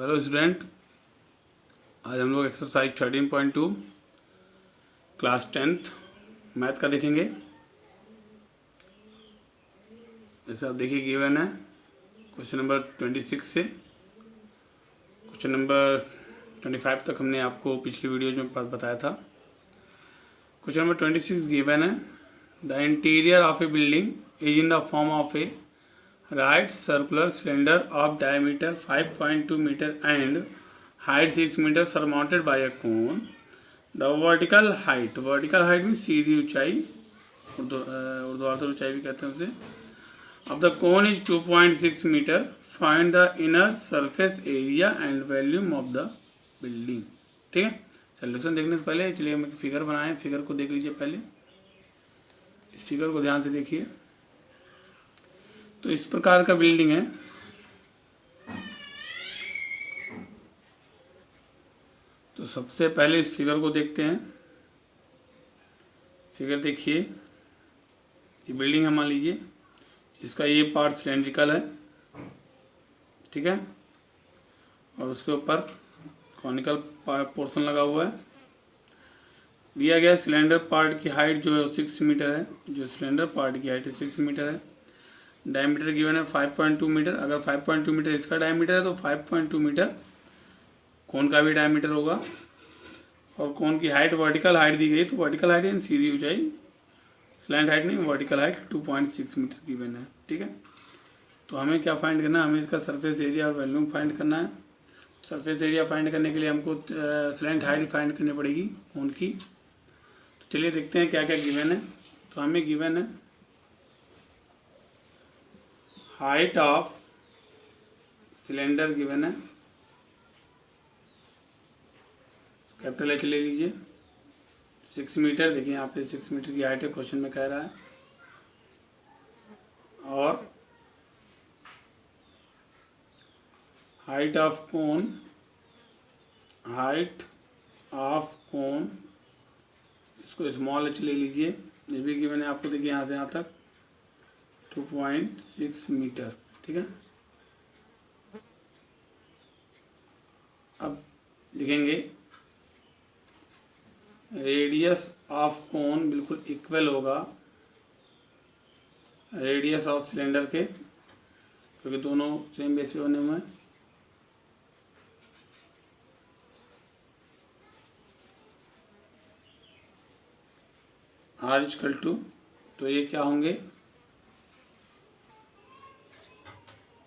Hello student, आज हम लोग एक्सरसाइज 13.2 क्लास 10th मैथ का देखेंगे। जैसे आप देखिए गिवन है क्वेश्चन नंबर 26 से क्वेश्चन नंबर 25 तक हमने आपको पिछली वीडियो में बताया था। क्वेश्चन नंबर 26 गिवन है, the interior of A building is in the form of A right circular cylinder of diameter 5.2 meter and height 6 meter surmounted by a cone. The vertical height means सीधी ऊंचाई, ऊर्ध्वाधर ऊंचाई भी कहते हैं उसे, of the cone is 2.6 meter. Find the inner surface area and volume of the building. ठीक है, solution देखने से पहले चलिए हम फिगर बनाएं। फिगर को देख लीजिए, पहले इस फिगर को ध्यान से देखिए। तो इस प्रकार का बिल्डिंग है। तो सबसे पहले इस फिगर को देखते हैं। फिगर देखिए, ये बिल्डिंग है, मान लीजिए इसका ये पार्ट सिलेंड्रिकल है, ठीक है, और उसके ऊपर कॉनिकल पोर्शन लगा हुआ है। दिया गया सिलेंडर पार्ट की हाइट जो है 6 मीटर है। जो सिलेंडर पार्ट की हाइट 6 मीटर है। डायमीटर गिवन है 5.2 मीटर। अगर 5.2 मीटर इसका डायमीटर है तो 5.2 मीटर कोन का भी डायमीटर होगा। और कोन की हाइट, वर्टिकल हाइट दी गई, तो वर्टिकल हाइट यानी सीधी ऊंचाई, स्लैंट हाइट नहीं, वर्टिकल हाइट 2.6 मीटर गिवन है। ठीक है, तो हमें क्या फाइंड करना है? हमें इसका सरफेस एरिया और वॉल्यूम फाइंड करना है। सरफेस एरिया फाइंड करने के लिए हमको स्लैंट हाइट फाइंड करनी पड़ेगी कोन की। तो चलिए देखते हैं क्या क्या गिवन है। तो हमें गिवन है हाइट ऑफ सिलेंडर गिवन है, कैपिटल एच ले लीजिए, 6 मीटर। देखिए यहाँ पे 6 मीटर की हाइट है, क्वेश्चन में कह रहा है। और हाइट ऑफ कोन, इसको स्मॉल एच ले लीजिए, ये भी गिवन है आपको। देखिए यहाँ से यहाँ तक 2.6 मीटर, ठीक है। अब लिखेंगे रेडियस ऑफ कोन बिल्कुल इक्वल होगा रेडियस ऑफ सिलेंडर के, क्योंकि दोनों सेम बेस पे बने हुए हैं। आर इक्वल टू, तो ये क्या होंगे?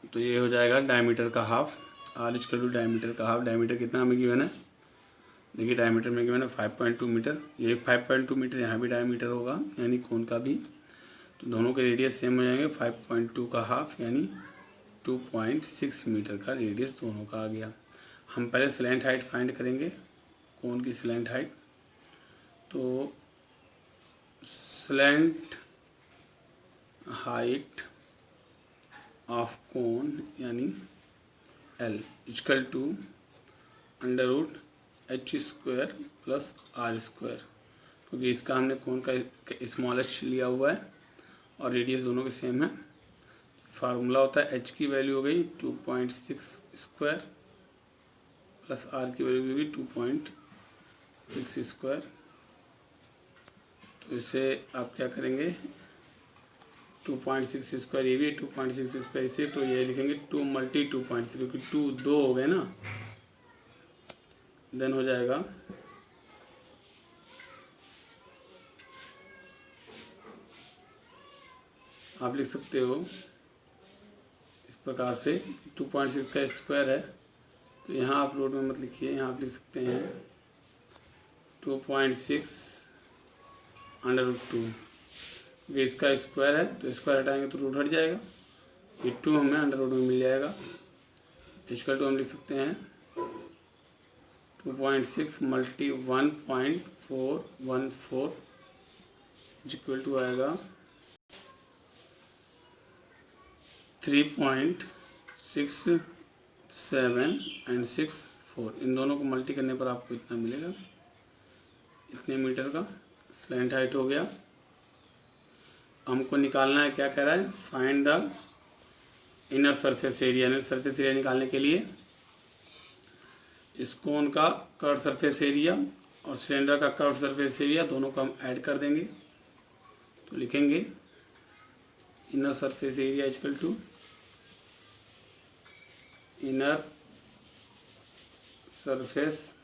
तो ये हो जाएगा डायमीटर का half. R equal to diameter का हाफ। डायमीटर कितना हमें गिवन है? देखिए डायमीटर में गिवन है 5.2 मीटर। ये 5.2 मीटर यहाँ भी डायमीटर होगा, यानी कोन का भी। तो दोनों के रेडियस सेम हो जाएंगे। 5.2 का हाफ यानी 2.6 मीटर का रेडियस दोनों का आ गया। हम पहले स्लैंट हाइट फाइंड करेंगे, कोन की स्लैंट हाइट। तो स्लैंट हाइट ऑफ कोन यानी L equal to under root h square plus R square, क्योंकि इसका हमने कोन का स्मॉल h लिया हुआ है और रेडियस दोनों के सेम है। फार्मूला होता है h की वैल्यू हो गई 2.6 स्क्वायर प्लस r की वैल्यू हो गई 2.6 स्क्वायर। तो इसे आप क्या करेंगे? 2.6 स्क्वायर, ये भी 2.6 स्क्वायर इसे, तो ये लिखेंगे 2 मल्टी 2.6, क्योंकि 2 दो हो गए ना, देन हो जाएगा आप लिख सकते हो इस प्रकार से। 2.6 का स्क्वायर है, तो यहाँ आप लोड में मत लिखिए, यहाँ आप लिख सकते हैं 2.6 अंडर रूट 2। ये इसका स्क्वायर है, तो स्क्वायर हटाएंगे तो रूट हट जाएगा। ये 2 हमें अंडर रूट में मिल जाएगा। इक्वल टू हम लिख सकते हैं 2.6 मल्टी 1.414 इक्वल टू आएगा 3.67 एंड 64। इन दोनों को मल्टी करने पर आपको इतना मिलेगा, इतने मीटर का स्लैंट हाइट हो गया। हमको निकालना है, क्या कह रहा है? Find the inner surface area. Inner surface area निकालने के लिए इस कोन का कर्व सरफेस एरिया और सिलेंडर का कर्व सरफेस एरिया दोनों को हम ऐड कर देंगे। तो लिखेंगे inner surface area equal to inner surface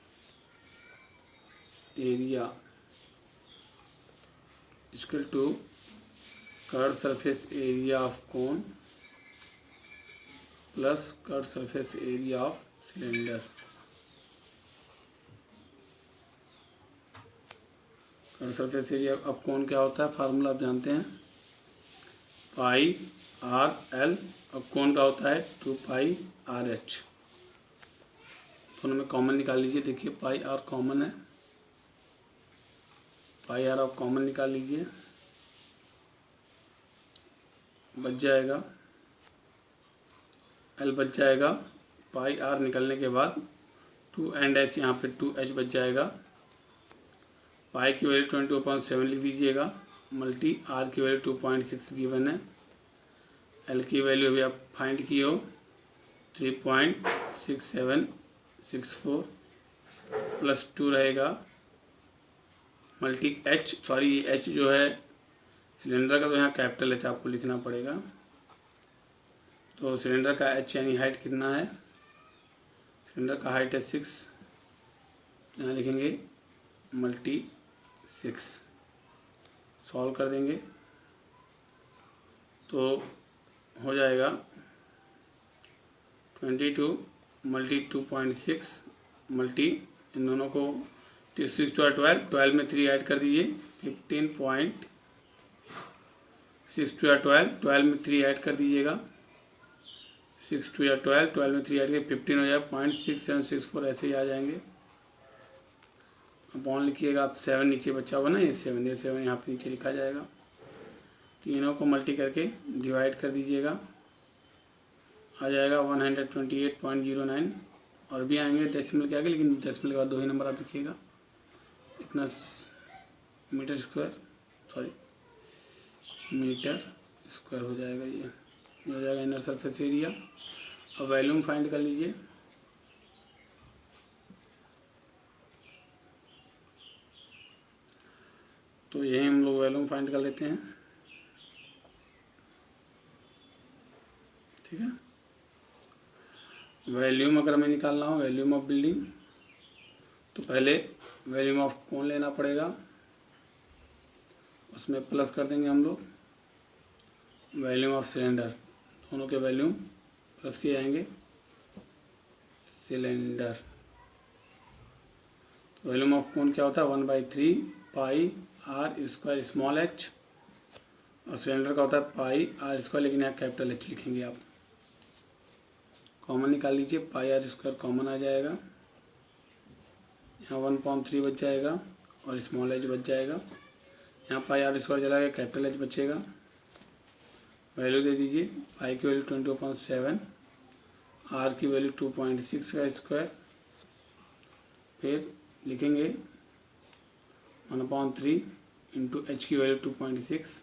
area equal to curve surface area of cone plus curve surface area of cylinder. Curve surface area of cone क्या होता है, फार्मूला आप जानते हैं, पाई आर एल। अब कोन का होता है 2 पाई आर एच। दोनों में कॉमन निकाल लीजिए। देखिए पाई आर कॉमन है, पाई आर आप कॉमन निकाल लीजिए, बच जाएगा एल बच जाएगा। पाई आर निकलने के बाद 2 एंड एच, यहाँ पे 2h बच जाएगा। पाई की वैल्यू 22/7 लिख दीजिएगा, मल्टी आर की वैल्यू 2.6 गिवन है। एल की वैल्यू अभी आप फाइंड किए हो 3.6764 प्लस 2 रहेगा मल्टी एच, सॉरी एच जो है सिलेंडर का, तो यहाँ कैपिटल एच आपको लिखना पड़ेगा। तो सिलेंडर का एच यानी हाइट कितना है, सिलेंडर का हाइट है 6, यहाँ लिखेंगे मल्टी 6, सॉल्व कर देंगे तो हो जाएगा 22 मल्टी 2.6 मल्टी इन दोनों को 6 2 12, 12 में 3 ऐड कर दीजिए 15.6 2 12, 12 में 3 ऐड कर दीजिएगा 6 2 12, 12 में 3 ऐड कर 15 हो जाएगा 0.6764, ऐसे ही आ जाएंगे। अपॉन लिखिएगा आप, 7 नीचे बचा हुआ ना, ये 7 यहाँ पे नीचे लिखा जाएगा। तीनों को मल्टी करके डिवाइड कर दीजिएगा, आ जाएगा 128.09। और भी आएंगे डेसिमल के आगे, लेकिन डेसिमल के बाद 2 ही नंबर आप लिखिएगा। इतना metre square, sorry metre square हो जाएगा, ये हो जाएगा इनर सरफेस एरिया। अब वॉल्यूम फाइंड कर लीजिए। तो यही हम लोग वॉल्यूम फाइंड कर लेते हैं, ठीक है। वॉल्यूम अगर हमें निकालना हो, वॉल्यूम ऑफ बिल्डिंग, तो पहले वॉल्यूम ऑफ कोन लेना पड़ेगा, उसमें प्लस कर देंगे हम लोग वॉल्यूम ऑफ सिलेंडर, दोनों के वॉल्यूम प्लस किए जाएंगे सिलेंडर। तो वॉल्यूम ऑफ कोन क्या होता है 1/3 pi r square small H, और सिलेंडर का होता है पाई आर स्क्वायर, लेकिन यहाँ कैपिटल एच लिखेंगे आप। कॉमन निकाल लीजिए, पाई आर स्क्वायर कॉमन आ जाएगा, यहाँ 1/3 बच जाएगा और स्मॉल एच बच जाएगा। यहाँ पाई आर स्क्वायर चला गया, कैपिटल एच बचेगा। वैल्यू दे दीजिए, पाई की वैल्यू 20/7, आर की वैल्यू 2.6 का स्क्वायर, फिर लिखेंगे 1/3 इंटू एच की वैल्यू 2.6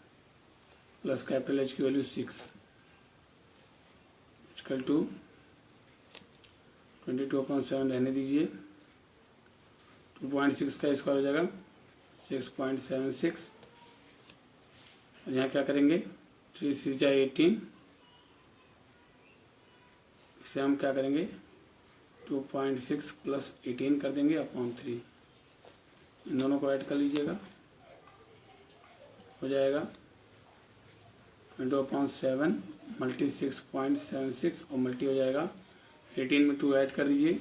प्लस कैपिटल एच की वैल्यू 6 इक्वल टू 22/7 रहने दीजिए, 2.6 का स्क्वायर हो जाएगा 6.76। और यहाँ क्या करेंगे 3 6 18, इसे हम क्या करेंगे 2.6 प्लस 18 कर देंगे अपॉन 3, इन दोनों को ऐड कर लीजिएगा, हो जाएगा 20/7 मल्टी 6.76 और मल्टी हो जाएगा 18 में 2 ऐड कर दीजिए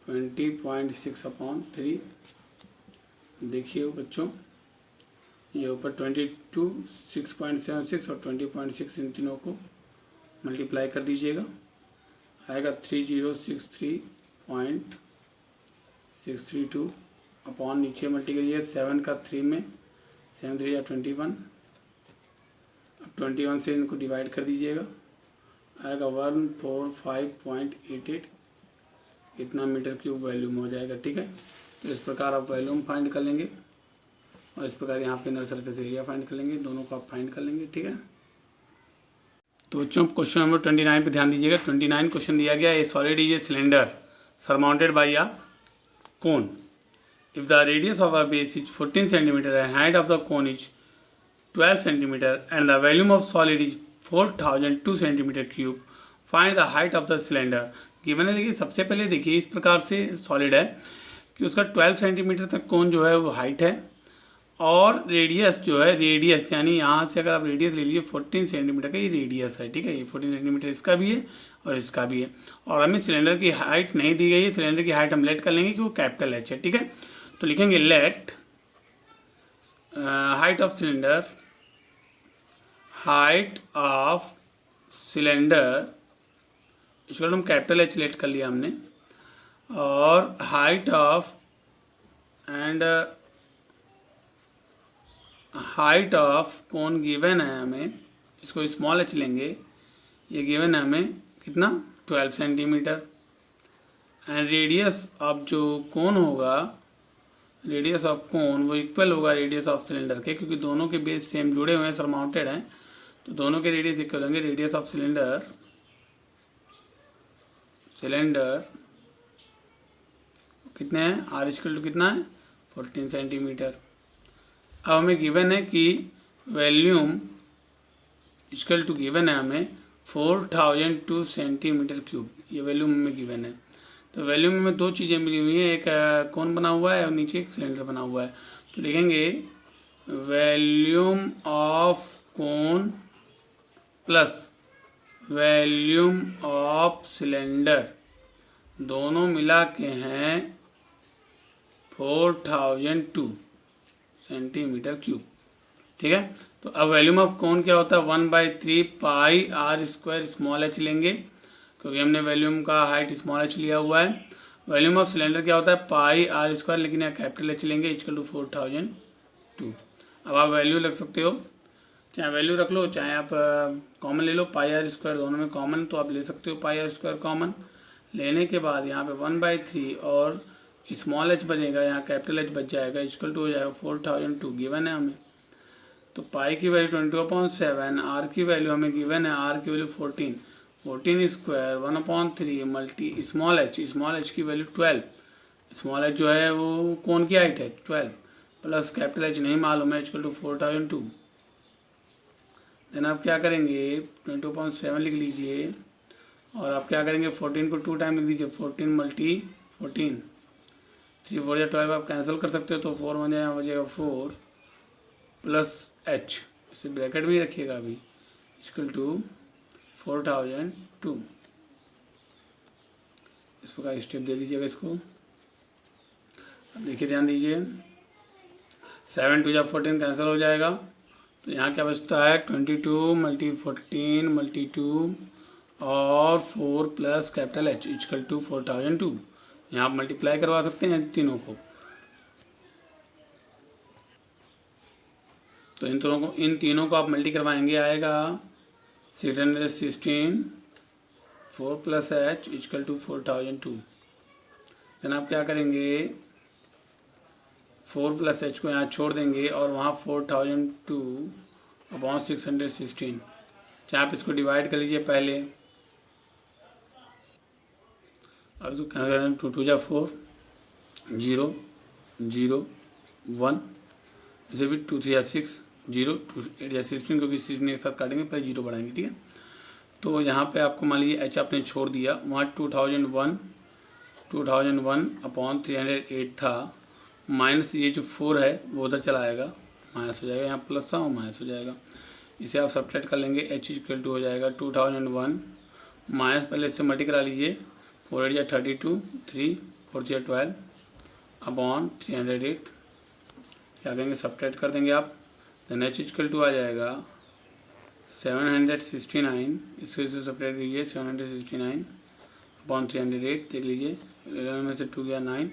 20.6/3। देखिए बच्चों, ये ऊपर 22 6.76 और 20.6 इन तीनों को मल्टीप्लाई कर दीजिएगा, आएगा 3066.632 अपॉन नीचे मल्टी करिए 7 का 3 में, 7 3 या 21। अब 21 से इनको डिवाइड कर दीजिएगा, आएगा 145.88, इतना मीटर क्यूब वॉल्यूम हो जाएगा, ठीक है। तो इस प्रकार आप वॉल्यूम फाइंड कर लेंगे और इस प्रकार यहाँ पे इनर सरफेस एरिया फाइंड कर लेंगे, दोनों को आप फाइंड कर लेंगे, ठीक है। तो बच्चों क्वेश्चन नंबर 29 पे ध्यान दीजिएगा। 29 क्वेश्चन दिया गया, ए solid is a cylinder surmounted by a cone. If the radius of a base is 14 cm and height of the cone is 12 cm and the volume of solid is 4002 cm cube, find the height of the cylinder. Given है, देखिए सबसे पहले देखिए इस प्रकार से solid है कि उसका 12 सेंटीमीटर तक कोन जो है वो हाइट है और रेडियस जो है, रेडियस यानी यहाँ से अगर आप रेडियस ले लीजिए 14 सेंटीमीटर का ये रेडियस है, ठीक है। ये 14 सेंटीमीटर इसका भी है और इसका भी है। और हमें सिलेंडर की हाइट नहीं दी गई है, सिलेंडर की हाइट हम लेट कर लेंगे कि वो कैपिटल एच है, ठीक है। तो लिखेंगे let height of cylinder, height of cylinder, इसको हम कैपिटल एच लेट कर लिया हमने, और height of and height of कौन गिवन है हमें, इसको स्मॉल एच लेंगे, ये गिवन है हमें कितना 12 सेंटीमीटर। एंड रेडियस ऑफ जो कोन होगा, रेडियस ऑफ कोन वो इक्वल होगा रेडियस ऑफ सिलेंडर के, क्योंकि दोनों के बेस सेम जुड़े हुए हैं, सरमाउंटेड हैं, तो दोनों के रेडियस इक्वल होंगे। रेडियस ऑफ सिलेंडर कितने हैं, आर इक्वल टू कितना है 14 सेंटीमीटर। अब हमें गिवन है कि वॉल्यूम इक्वल टू गिवन है हमें 4002 सेंटीमीटर क्यूब, ये वॉल्यूम में गिवन है। तो वॉल्यूम में दो चीज़ें मिली हुई हैं, एक कौन बना हुआ है और नीचे एक सिलेंडर बना हुआ है। तो लिखेंगे volume of cone plus volume of cylinder, दोनों मिला के हैं 4002 सेंटीमीटर क्यूब, ठीक है। तो अब वॉल्यूम ऑफ कोन क्या होता है, 1/3 pi r square small H लेंगे, क्योंकि हमने वॉल्यूम का हाइट स्मॉल एच लिया हुआ है। वॉल्यूम ऑफ सिलेंडर क्या होता है, पाई आर स्क्वायर, लेकिन यहाँ कैपिटल एच लेंगे, इक्वल टू 4002। अब आप वैल्यू रख सकते हो, चाहे वैल्यू रख लो, चाहे आप कॉमन ले लो, पाई आर स्क्वायर दोनों में कॉमन, तो आप ले सकते हो पाई आर स्क्वायर कॉमन। लेने के बाद यहाँ पे 1/3 और स्मॉल एच बचेगा, यहाँ कैपिटल एच बच जाएगा, इक्वल टू हो जाएगा 4002 गिवन है हमें। तो पाई की वैल्यू 22/7, आर की वैल्यू हमें गिवन है, आर की value 14 square 1/3 multi small H की वैल्यू 12, स्मॉल एच जो है वो कौन की हाइट है 12, प्लस कैपिटल एच नहीं मालूम है, इक्वल टू 4002। देन आप क्या करेंगे 22/7 लिख लीजिए, और आप क्या करेंगे 14 को 2 टाइम लिख दीजिए, 14 मल्टी 14, 3 4 या 12 आप कैंसिल कर सकते हो, तो 4 बन जाएगा, बचेगा 4 प्लस एच, इसे ब्रैकेट में ही रखिएगा अभी, इक्वल टू 4002। इस प्रकार स्टेप दे दीजिएगा इसको। अब देखिए ध्यान दीजिए, 7 2 14 कैंसिल हो जाएगा, तो यहाँ क्या बचता है 22 मल्टी 14 मल्टी 2 और 4 plus capital H equal to 4002। यहाँ आप मल्टीप्लाई करवा सकते हैं तीनों को, तो इन तीनों को आप मल्टी करवाएंगे, आएगा 616 4 plus H equal to 4002। Then आप क्या करेंगे 4 प्लस एच को यहाँ छोड़ देंगे और वहाँ 4002/616, चाहे आप इसको डिवाइड कर लीजिए पहले, अब इसको क्या करें 2 2 4 0 0 1, इसे भी 2 3 6 0 2 8 16, क्योंकि 16 एक साथ काटेंगे पहले 0 बढ़ाएंगे, ठीक है। तो यहाँ पे आपको मान लीजिए एच आपने छोड़ दिया, वहाँ 2001/308 था, माइनस ये जो 4 है वो उधर चला आएगा, माइनस हो जाएगा, यहाँ प्लस था वो माइनस हो जाएगा, इसे आप सब्ट्रैक्ट कर लेंगे, एच इक्वल टू हो जाएगा 2001 माइनस, पहले इससे मल्टी करा लीजिए, 4 8 32 3 4 12 अपॉन 308, क्या करेंगे सब्ट्रैक्ट कर देंगे आप, देन एच इक्वल टू आ जाएगा 769, इसको इससे सब्ट्रैक्ट कीजिए 769 अपॉन 308, देख लीजिए 11 में से 2 गया 9,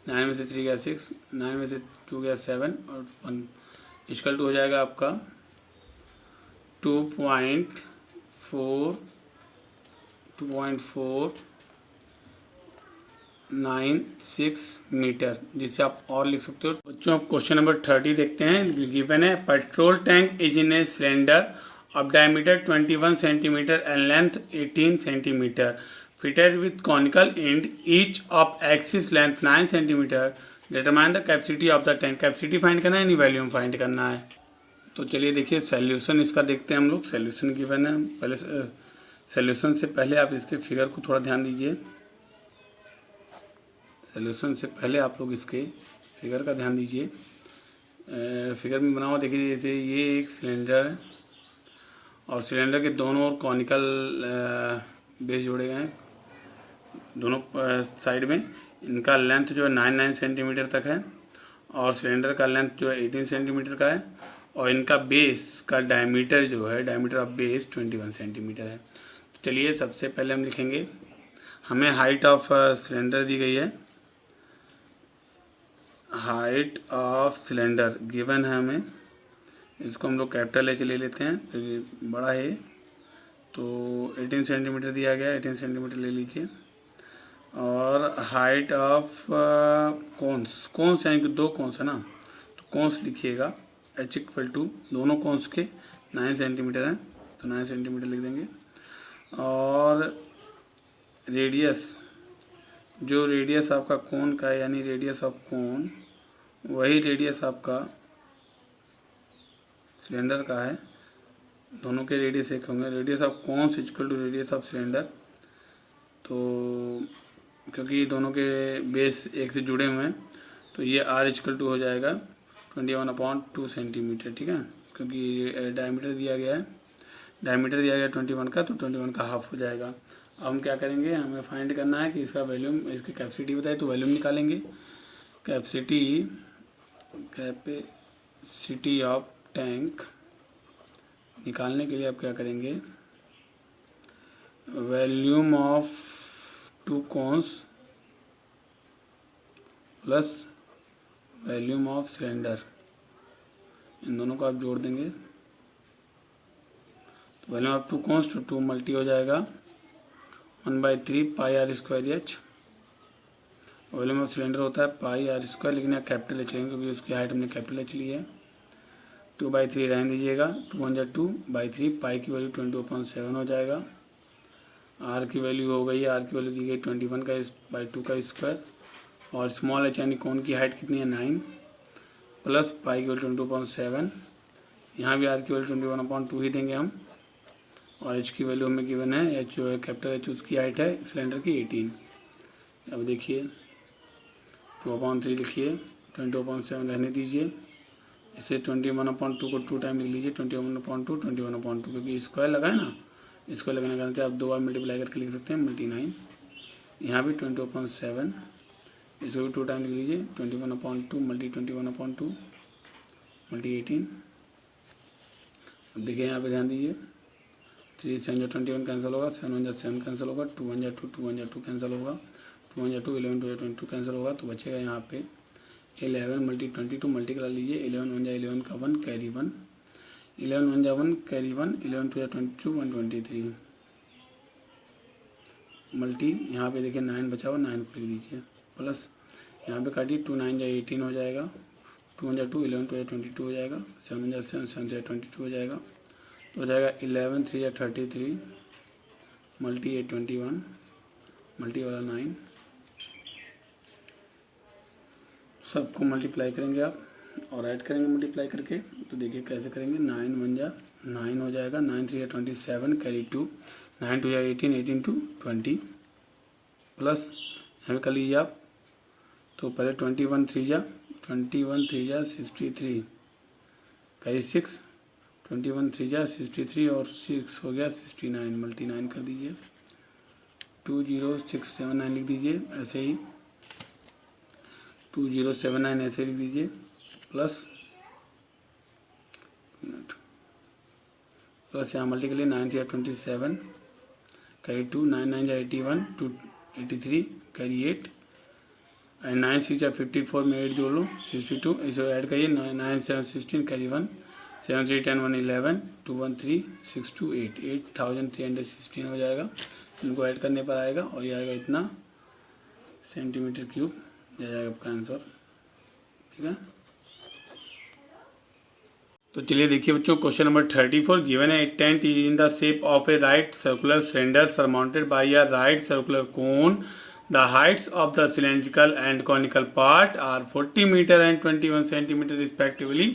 9 में से 3 गया 6, 9 में से 2 गया 7 और 1, इक्वल टू हो जाएगा आपका 2.496 मीटर, जिसे आप और लिख सकते हो। बच्चों आप क्वेश्चन नंबर 30 देखते हैं। गिवन है petrol tank is in a cylinder of diameter 21 centimetre and length 18 centimetre, fitted with conical end, each of axis length 9 centimetre. Determine the capacity of the tank. Capacity find करना है, नहीं volume find करना है. तो चलिए देखिए solution इसका देखते हैं हम लोग. सॉल्यूशन गिवन है. पहले सॉल्यूशन से पहले आप इसके फिगर को थोड़ा ध्यान दीजिए. सॉल्यूशन से पहले आप लोग इसके फिगर का ध्यान दीजिए. फिगर में बना हुआ देखिए, जैसे ये एक सिलेंडर है और सिलेंडर के दोनों ओर कॉनिकल बेस जोड़े गए हैं दोनों साइड में. इनका लेंथ जो है 9 सेंटीमीटर तक है और सिलेंडर का लेंथ जो है 18 सेंटीमीटर का है और इनका बेस का डायमीटर जो है, डायमीटर ऑफ बेस 21 सेंटीमीटर है. तो चलिए सबसे पहले हम लिखेंगे, हमें हाइट ऑफ सिलेंडर दी गई है. हाइट ऑफ सिलेंडर गिवन है हमें, इसको हम लोग कैपिटल एच ले लेते हैं तो ये बड़ा है. तो 18 सेंटीमीटर दिया गया, 18 सेंटीमीटर ले लीजिए. और हाइट ऑफ कोन्स यानी कि दो कोन्स है ना, तो कोन्स लिखिएगा h इक्वल टू दोनों कोन्स के 9 सेंटीमीटर हैं तो 9 सेंटीमीटर लिख देंगे. और रेडियस, जो रेडियस आपका कोन का है यानी रेडियस ऑफ कोन, वही रेडियस आपका सिलेंडर का है. दोनों के रेडियस एक होंगे. Radius of cones equal to radius of cylinder. तो क्योंकि दोनों के बेस एक से जुड़े हुए हैं तो ये r इक्वल टू हो जाएगा 21/2 सेंटीमीटर. ठीक है, क्योंकि डायमीटर दिया गया है, डायमीटर दिया गया 21 का, तो 21 का हाफ हो जाएगा. अब हम क्या करेंगे, हमें फाइंड करना है कि इसका वॉल्यूम, इसकी कैपेसिटी बताए तो वॉल्यूम निकालेंगे. कैपेसिटी ऑफ टैंक निकालने के लिए आप क्या करेंगे, volume of two cones plus volume of cylinder, इन दोनों को आप जोड़ देंगे. तो volume of two cones two 2 multi हो जाएगा 1/3 pi r square h. Volume of cylinder होता है पाई आर स्क्वायर, लेकिन यहाँ कैपिटल एच लेंगे क्योंकि उसकी हाइट हमने कैपिटल एच ली है. 2/3 रहने दीजिएगा. 2×2/3 पाई की वैल्यू 20/7 हो जाएगा. आर की वैल्यू हो गई, आर की वैल्यू दी गई 21/2 का स्क्वायर. और स्मॉल एच यानी कोन की हाइट कितनी है 9 प्लस पाई की वैल्यू 22/7. यहाँ भी आर की वैल्यू 21/2 ही देंगे हम. और एच की वैल्यू हमें गिवन है, एच जो है कैपिटल एच, उसकी हाइट है सिलेंडर की 18. अब देखिए 2/3 लिखिए, 20/7 रहने दीजिए. इसे 21/2 को 2 टाइम लिख लीजिए. 21/2 क्योंकि स्क्वायर लगा है ना, स्क्वायर लगाने के कारण आप 2 बार मल्टीप्लाई करके लिख सकते हैं, मल्टी 9. यहाँ भी 20/7, इसको भी 2 टाइम लिख लीजिए. 21/2 मल्टी 21/2 मल्टी 18. अब देखिए यहाँ पे ध्यान दीजिए, 3 7 21 कैंसिल होगा, 7 7 कैंसिल होगा, 2 1 2 कैंसिल होगा, 2 1 2 11 2 22 कैंसिल होगा. तो बचेगा यहाँ पे 11 मल्टी 22 मल्टी करा लीजिए. 11 1 11 का 1 कैरी 1, 11 1 1 कैरी 1, 11 2 22 123 मल्टी. यहाँ पे देखिए 9 बचा हुआ, 9 को लिख दीजिए प्लस यहाँ पे काटिए. 2 9 18 हो जाएगा. 2 1 2 11 2 22 हो जाएगा. 7 7 7 22 हो जाएगा. तो हो जाएगा 11 3 33 मल्टी 21 मल्टी वाला 9. सबको मल्टीप्लाई करेंगे आप और ऐड करेंगे मल्टीप्लाई करके. तो देखिए कैसे करेंगे, 9 1 9 हो जाएगा. 9 3 27 कैरी 2, 9 2 18 18 2 20 प्लस यहाँ पे कर लीजिए आप. तो पहले 21 3 63 कैरी 6, 21 3 63 और 6 हो गया 69 मल्टी 9 कर दीजिए. 20679 लिख दीजिए ऐसे ही. 2079 ऐसे लिख दीजिए प्लस यहाँ मल्टी के लिए 9 3 27 कैरी 2, 9 9 81 2 83 कैरी 8 एंड 9 6 54 में 8 जोड़ लो 62. इसे ऐड करिए. 9 7 16 कैरी 1, 7 3 10 1 11 2 1 3 6 2 8 8316 हो जाएगा. इनको ऐड करने पर आएगा और ये आएगा इतना सेंटीमीटर क्यूब. यह आएगा आपका आंसर. ठीक है. तो चलिए देखिए बच्चों, क्वेश्चन नंबर 34 गिवन है tent is in the shape of A right circular cylinder surmounted bye a right circular cone. The Heights of the cylindrical and conical part are 40 meter and 21 centimeter respectively.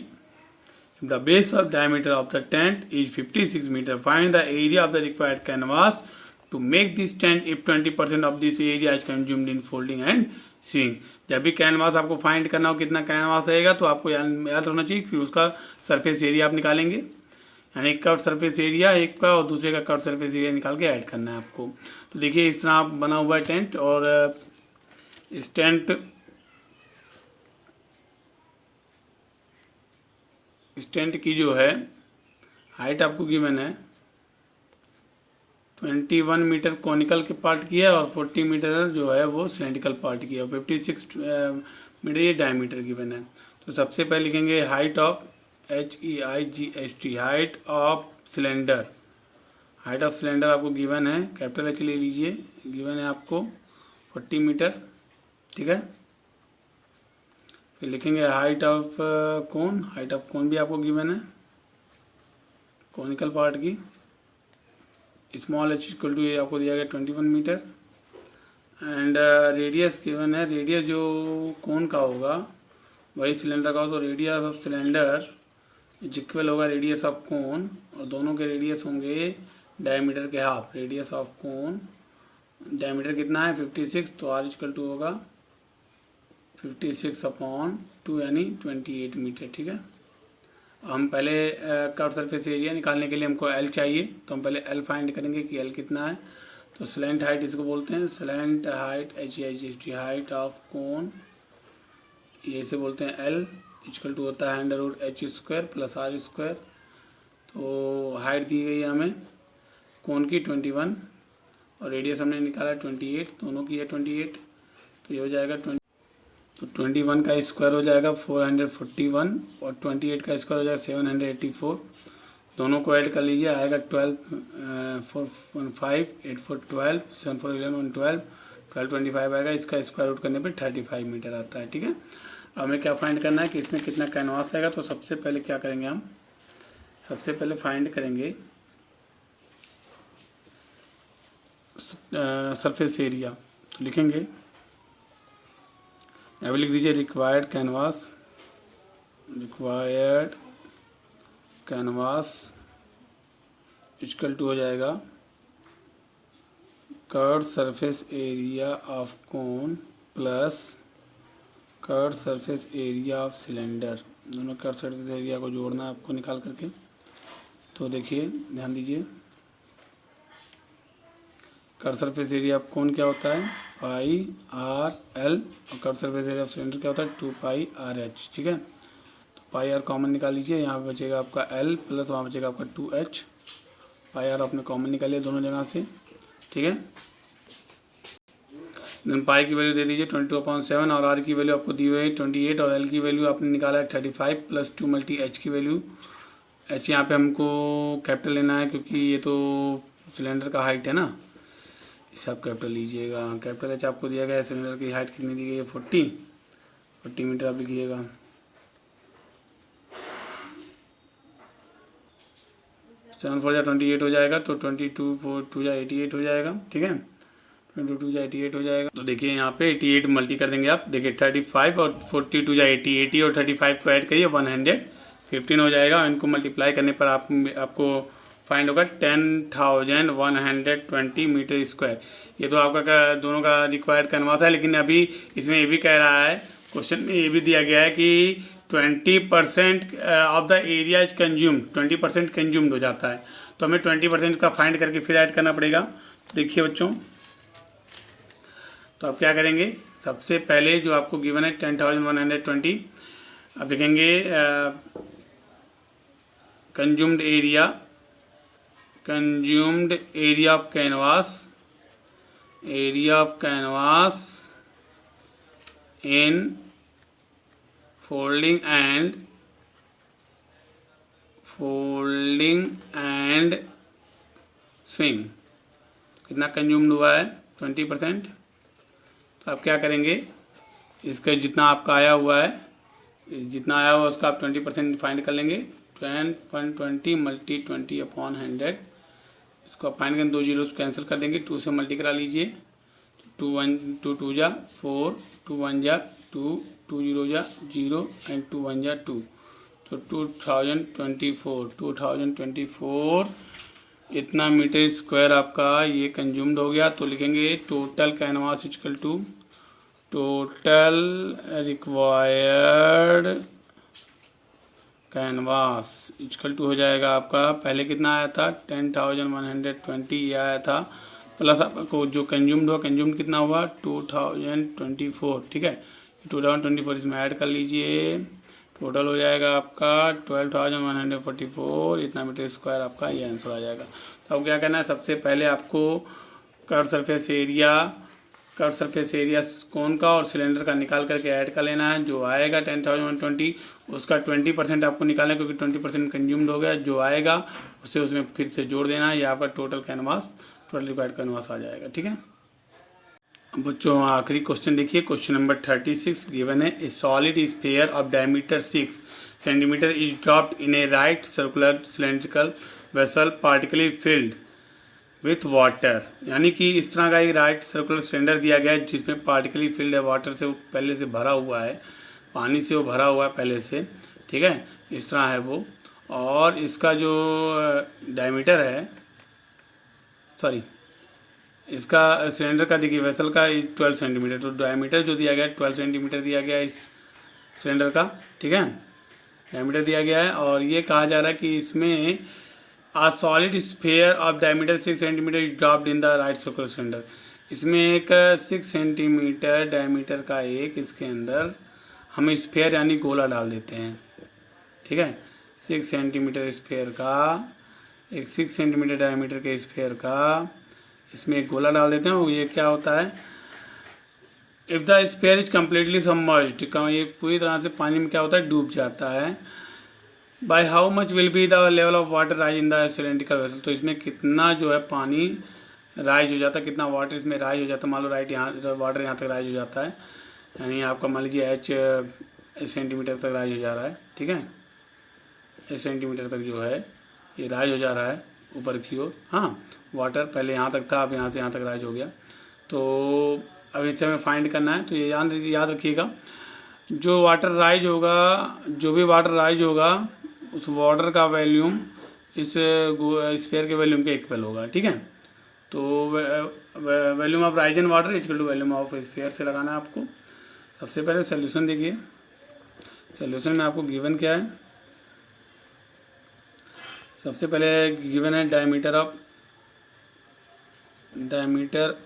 The base of diameter of the tent is 56 meter. Find the area of the required canvas to make this tent if 20% of this area is consumed in folding and sewing. जब भी canvas आपको find करना हो कितना canvas रहेगा तो आपको याद रखना चाहिए कि उसका सरफेस एरिया आप निकालेंगे, यानी एक कर्व सरफेस एरिया एक का और दूसरे का कर्व सरफेस एरिया निकाल के ऐड करना है आपको. तो देखिए इस तरह आप बना हुआ है टेंट, और इस टेंट की जो है हाइट आपको गिवन है 21 मीटर कॉनिकल के पार्ट की है और 40 मीटर जो है वो सिलेंड्रिकल पार्ट की है, और 56 मीटर ये डायमीटर गिवन है. तो सबसे पहले लिखेंगे height of HEIGHT, height of cylinder. Height of cylinder आपको गिवन है, कैपिटल H ले लीजिए, गिवन है आपको 40 मीटर, ठीक है. फिर लिखेंगे height of cone. Height of कोन भी आपको गिवन है कॉनिकल पार्ट की. स्मॉल h इक्वल टू ये आपको दिया गया 21 मीटर. एंड रेडियस गिवन है, रेडियस जो कोन का होगा वही सिलेंडर का हो, तो रेडियस ऑफ सिलेंडर इक्वल होगा रेडियस ऑफ कोन, और दोनों के रेडियस होंगे डायमीटर के half. Radius of cone diameter कितना है 56, तो r इक्वल टू होगा 56/2 यानी 28 मीटर, ठीक है. हम पहले कर्व सरफेस एरिया निकालने के लिए हमको L चाहिए, तो हम पहले L फाइंड करेंगे कि L कितना है. तो स्लैंट हाइट इसको बोलते हैं, slant height HEIGHT, height of कोन ये से बोलते हैं L इक्वल टू होता है √h² प्लस r². तो हाइट दी गई है हमें कोन की 21 और रेडियस हमने निकाला 28, दोनों की है 28, तो ये हो जाएगा 20. तो 21 का स्क्वायर हो जाएगा 441 और 28 का स्क्वायर हो जाएगा 784. दोनों को ऐड कर लीजिए, आएगा 12 4 1 5 8 4 12 7 4 11 12 12 25 आएगा. इसका स्क्वायर रूट करने पे 35 मीटर आता है, ठीक है. अब हमें क्या फाइंड करना है कि इसमें कितना कैनवास आएगा. तो सबसे पहले क्या करेंगे, हम सबसे पहले फाइंड करेंगे सरफेस एरिया. तो लिखेंगे, अब लिख दीजिए रिक्वायर्ड कैनवास इक्वल टू हो जाएगा curve surface area of cone plus curve surface area of cylinder. दोनों कर्व सरफेस एरिया को जोड़ना है आपको निकाल करके. तो देखिए ध्यान दीजिए, curve surface area of cone क्या होता है πr/l, और curve surface area of cylinder क्या होता है 2πr/h, ठीक है. तो πr कॉमन निकाल लीजिए, यहाँ पे बचेगा आपका L प्लस वहाँ बचेगा आपका 2h. πr आपने कॉमन निकालिए दोनों जगह से, ठीक है. देन पाई की वैल्यू दे दीजिए 22/7 और r की वैल्यू आपको दी हुई है 28 और L की वैल्यू आपने निकाला है 35 प्लस 2 मल्टी h की वैल्यू. h यहाँ पे हमको कैपिटल लेना है क्योंकि ये तो सिलेंडर का हाइट है ना, इसे आप कैपिटल लीजिएगा. कैपिटल H आपको दिया गया है, सिलेंडर की हाइट कितनी दी गई है 40 मीटर आप लिखिएगा. 7 4 28 हो जाएगा, तो 22 4 2 88 हो जाएगा, ठीक है. 22 88 हो जाएगा. तो देखिए यहाँ पे 88 मल्टी कर देंगे आप. देखिए 35 और 42 80 और 35 को ऐड करिए 115 हो जाएगा. इनको मल्टीप्लाई करने पर आपको फाइंड होगा 10,120 मीटर स्क्वायर. ये तो आपका दोनों का रिक्वायर्ड कैनवास है, लेकिन अभी इसमें ये भी कह रहा है, क्वेश्चन में ये भी दिया गया है कि 20% of the area is consumed, 20% consumed हो जाता है. तो हमें 20% का फाइंड करके फिर ऐड करना पड़ेगा. देखिए बच्चों, तो आप क्या करेंगे, सबसे पहले जो आपको गिवन है 10,120, अब लिखेंगे consumed area of canvas in folding and swing. कितना कंज्यूम्ड हुआ है 20%. तो आप क्या करेंगे, इसका जितना आपका आया हुआ है, जितना आया हुआ उसका आप 20% फाइंड कर लेंगे. 10.20 मल्टी 20/100, इसको आप फाइन करें, 2 जीरो कैंसिल कर देंगे, 2 से मल्टी करा लीजिए, 2 2 जा 4, 2 1 जा 2, 2 जीरो जा 0 एंड 2 1 जा 2, तो 2024 इतना मीटर स्क्वायर आपका ये कंज्यूम्ड हो गया। तो लिखेंगे total canvas equal to total required canvas equal to हो जाएगा आपका, पहले कितना आया था 10,120 ये आया था, प्लस आपको जो कंज्यूम्ड हुआ, कंज्यूम्ड कितना हुआ 2024, ठीक है, 2024 इसमें ऐड कर लीजिए, टोटल हो जाएगा आपका 12,144, इतना मीटर स्क्वायर आपका ये आंसर आ जाएगा। तो अब क्या करना है, सबसे पहले आपको कर्व सरफेस एरिया कोन का और सिलेंडर का निकाल करके ऐड कर लेना है, जो आएगा 10,120 उसका 20% आपको निकालना है, क्योंकि 20% कंज्यूम्ड हो गया, जो आएगा उसे उसमें फिर से जोड़ देना है, ये आपका टोटल रिक्वायर्ड कैनवास आ जाएगा, ठीक है। बच्चों आखिरी क्वेश्चन देखिए, क्वेश्चन नंबर 36 गिवन है, a solid sphere of diameter 6 centimetre is dropped in a right circular cylindrical vessel partially filled with water, यानी कि इस तरह का एक राइट सर्कुलर सिलेंडर दिया गया है जिसमें पार्टिकली फिल्ड है, वाटर से वो पहले से भरा हुआ है, पानी से वो भरा हुआ है पहले से, ठीक है, इस तरह है वो, और इसका जो डायमीटर है, सॉरी इसका सिलेंडर का देखिए वेसल का 12 सेंटीमीटर, तो डायमीटर जो दिया गया है 12 सेंटीमीटर दिया गया है इस सिलेंडर का, ठीक है, डायमीटर दिया गया है, और ये कहा जा रहा है कि इसमें a solid sphere of diameter 6 centimetre is dropped in the right circular cylinder, इसमें एक 6 सेंटीमीटर डायमीटर का एक इसके अंदर हम स्फीयर यानी गोला डाल देते हैं, ठीक है, 6 सेंटीमीटर स्फीयर का, एक 6 सेंटीमीटर डायमीटर के स्फीयर का इसमें एक गोला डाल देते हैं, और ये क्या होता है, if the sphere is completely submerged, ये पूरी तरह से पानी में क्या होता है, डूब जाता है, by how much will be the level of water rise in the cylindrical vessel, तो इसमें कितना जो है पानी राइज हो जाता है, कितना वाटर इसमें राइज हो जाता है, मान लो वाटर यहाँ तक राइज हो जाता है, यानी आपका मान लीजिए h सेंटीमीटर तक राइज हो जा रहा है, ठीक है, h सेंटीमीटर तक जो है ये राइज हो जा रहा है ऊपर की ओर, हाँ वाटर पहले यहाँ तक था, अब यहाँ से यहाँ तक राइज हो गया, तो अब इसे हमें फाइंड करना है, तो ये याद रखिएगा, जो भी वाटर राइज होगा उस वाटर का वॉल्यूम इस स्फीयर के वॉल्यूम के इक्वल होगा, ठीक है, तो volume of rise in water equal to volume of sphere से लगाना है आपको। सबसे पहले सोल्यूशन देखिए, सोल्यूशन में आपको गिवन क्या है, सबसे पहले गिवन है डायमीटर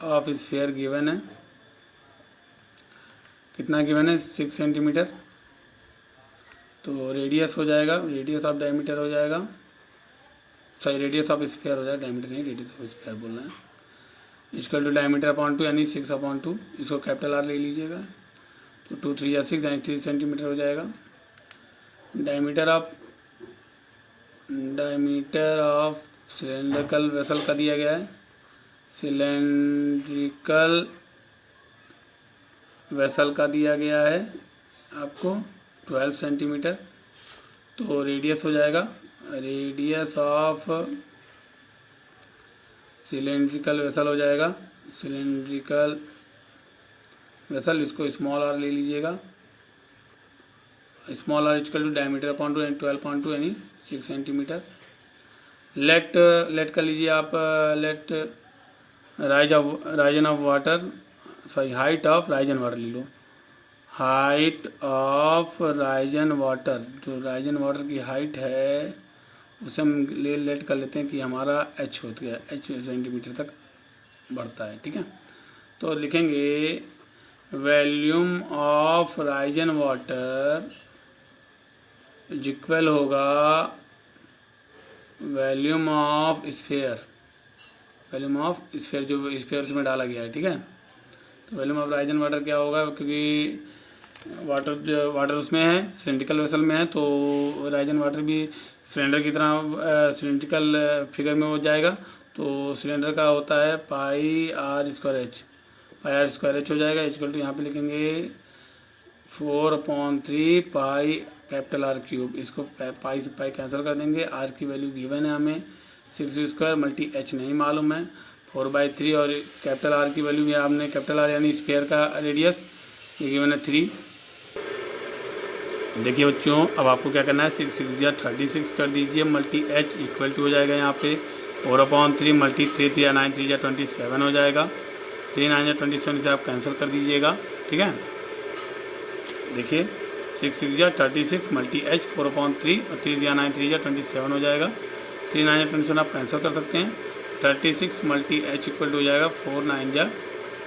ऑफ स्फीयर गिवन है, कितना गिवन है 6 सेंटीमीटर, तो रेडियस हो जाएगा, रेडियस ऑफ डायमीटर हो जाएगा, सॉरी रेडियस ऑफ स्फीयर हो जाएगा, डायमीटर नहीं रेडियस ऑफ स्फीयर बोलना है, इक्वल टू डायमीटर अपॉन 2 यानी 6/2, इसको कैपिटल आर ले लीजिएगा, तो 2 3 या 6 यानी 3 सेंटीमीटर हो जाएगा। डायमीटर ऑफ सिलेंड्रिकल वेसल का दिया गया है, सिलेंड्रिकल वेसल का दिया गया है आपको 12 सेंटीमीटर, तो रेडियस हो जाएगा, रेडियस ऑफ सिलेंड्रिकल वेसल हो जाएगा, सिलेंड्रिकल वेसल, इसको स्मॉल आर ले लीजिएगा, small R equal to diameter upon 2 यानी 12/2 यानी 6 सेंटीमीटर। लेट कर लीजिए आप, let risen of water, sorry height of risen water ले लो, हाइट ऑफ राइजन वाटर, जो राइजन वाटर की हाइट है उसे हम लेट कर लेते हैं कि हमारा h होता है, h सेंटीमीटर तक बढ़ता है, ठीक है, तो लिखेंगे volume of risen water equal होगा वॉल्यूम ऑफ स्फीयर, जो स्फीयर उसमें डाला गया है, ठीक है, तो वॉल्यूम ऑफ राइजन वाटर क्या होगा, क्योंकि वाटर उसमें है, सिलेंड्रिकल वेसल में है, तो राइजन वाटर भी सिलेंडर की तरह सिलेंड्रिकल फिगर में हो जाएगा, तो सिलेंडर का होता है पाई आर स्क्वायर एच हो जाएगा, इक्वल टू यहाँ पे लिखेंगे 4/3 पाई कैपिटल आर क्यूब, इसको पाई से पाई कैंसिल कर देंगे। आर की वैल्यू गिवन है हमें 6 मल्टी एच नहीं मालूम है, 4/3 और कैपिटल आर की वैल्यू भी आपने कैपिटल आर यानी स्क्वायर का रेडियस ये गिवन है 3। देखिए बच्चों अब आपको क्या करना है 6 6 या 36 कर दीजिए, मल्टी एच इक्वल टू हो जाएगा यहाँ पे 4/3 मल्टी 3 3 9 3 या 27 हो जाएगा। 3 9 या 27 से आप कैंसिल कर दीजिएगा, ठीक है। देखिए 6 6 या 36 मल्टी एच 4/3 और 3 या 9 3 या 27 हो जाएगा। 3 9 या 27 आप कैंसिल कर सकते हैं। 36 मल्टी एच इक्वल टू हो जाएगा 4 9 या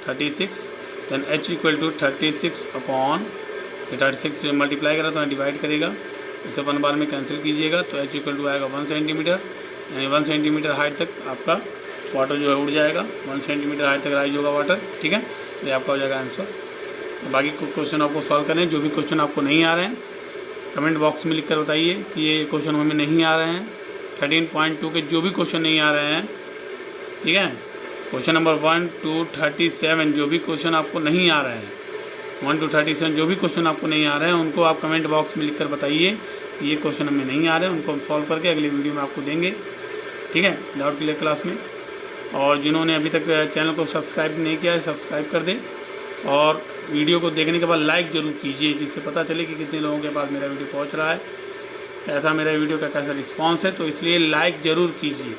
36, then H equal to 36 upon 36 multiply करा तो डिवाइड करेगा, इसे 1 बार में कैंसिल कीजिएगा तो एच इक्वल टू आएगा 1 सेंटीमीटर, यानी 1 सेंटीमीटर हाइट तक आपका वाटर जो है उड़ जाएगा। 1 सेंटीमीटर हाइट तक राइज होगा वाटर, ठीक है। ये आपका हो जाएगा आंसर। बाकी क्वेश्चन आपको सॉल्व करें, जो भी क्वेश्चन आपको नहीं आ रहे हैं कमेंट बॉक्स में लिख कर बताइए कि ये क्वेश्चन हमें नहीं आ रहे हैं। 13.2 के जो भी क्वेश्चन नहीं आ रहे हैं, ठीक है, क्वेश्चन नंबर 1 to 37 जो भी क्वेश्चन आपको नहीं आ रहे हैं, 1 to 37 जो भी क्वेश्चन आपको नहीं आ रहे हैं उनको आप कमेंट बॉक्स में लिख कर बताइए कि ये क्वेश्चन हमें नहीं आ रहे हैं, उनको हम सॉल्व करके अगली वीडियो में आपको देंगे, ठीक है, डाउट क्लियर क्लास में। और जिन्होंने अभी तक चैनल को सब्सक्राइब नहीं किया है सब्सक्राइब कर दें और वीडियो को देखने के बाद लाइक ज़रूर कीजिए, जिससे पता चले कि कितने लोगों के पास मेरा वीडियो पहुंच रहा है, कैसा मेरा वीडियो का कैसा रिस्पांस है, तो इसलिए लाइक ज़रूर कीजिए।